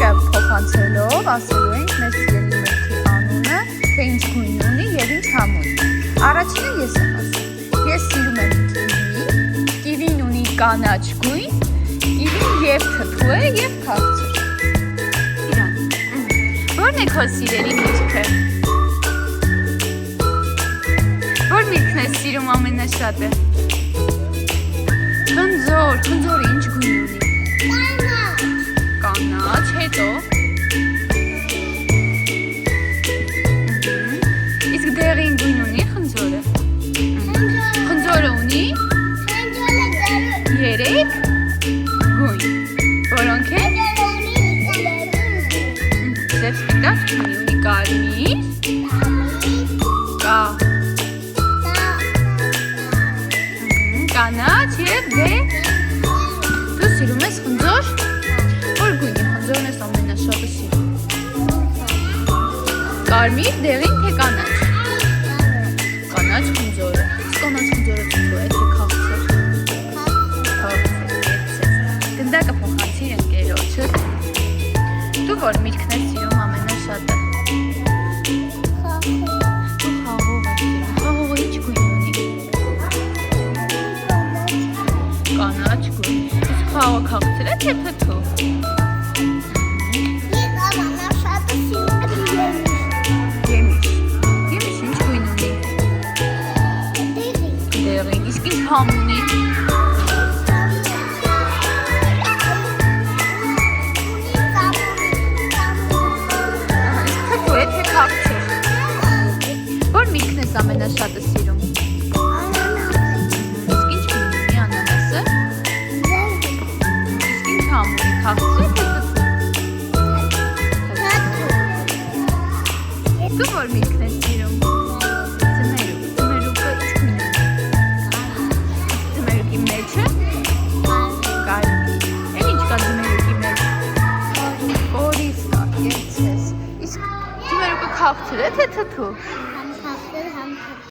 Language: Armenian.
Մեկը փոխանցելով ասելու ենք մեր սիրելի մրգի անունը, թե ինչ գույն ունի եւ ինչ համ ունի։ Առաջինը ես եմ ասում։ Ես սիրում եմ կիվի։ Կիվին ունի կանաչ գույն, կիվին եւ թթու է եւ քաղցր։ Իրան։ Ո՞րն է քո սիրելի միրգը։ Ո՞ր միրգն է սիրում ամենաշատը։ Խնձորը ինչ գույն ունի։ Կանաչ, հետո։ Իսկ դեղին գույն ունի խնձորը։ Խնձորը ունի 3 գույն, որոնք են ձև սպիտակ ունի կարմիր, կանաչ և դու սիրում ես խնձոր, որ գույնի խնձորն ես ամենաշատը սիրում։ Կարմիր, դեղին, թե կանաչ։ Կանաչ խնձորը, կանաչ խնձորը թթու է, թե քաղցր։ Գնդակը փոխանցիր ընկերոջդ։ Դու որ միրգն ես սիրում ամենաշատը։ Դու խաղող ես սիրում, խաղողը ինչ գույն ունի։ Կանաչ գույն, իսկ խաղողը քաղցր է, թե թթու։ Եմիշ ինչ գույն ունի։ Դեղին, իսկ ինչ համ ունի։ Որ միրգն ես ամենաշատը սիրում։ Իսկ ինչ գույն ունի անանասը։ Իսկ ինչ համ ունի քաղցր, թե թթու։ Դու որ միրգն ես սիրում։ Ձմերուկը ինչ գույն ունի։ Ձմերուկի մեջը կարմիր։ Էլ ինչ կա ձմերուկի մեջ։ Օրիս կա, երցես։ Իսկ ձմերուկը քաղցր է, թե թթու։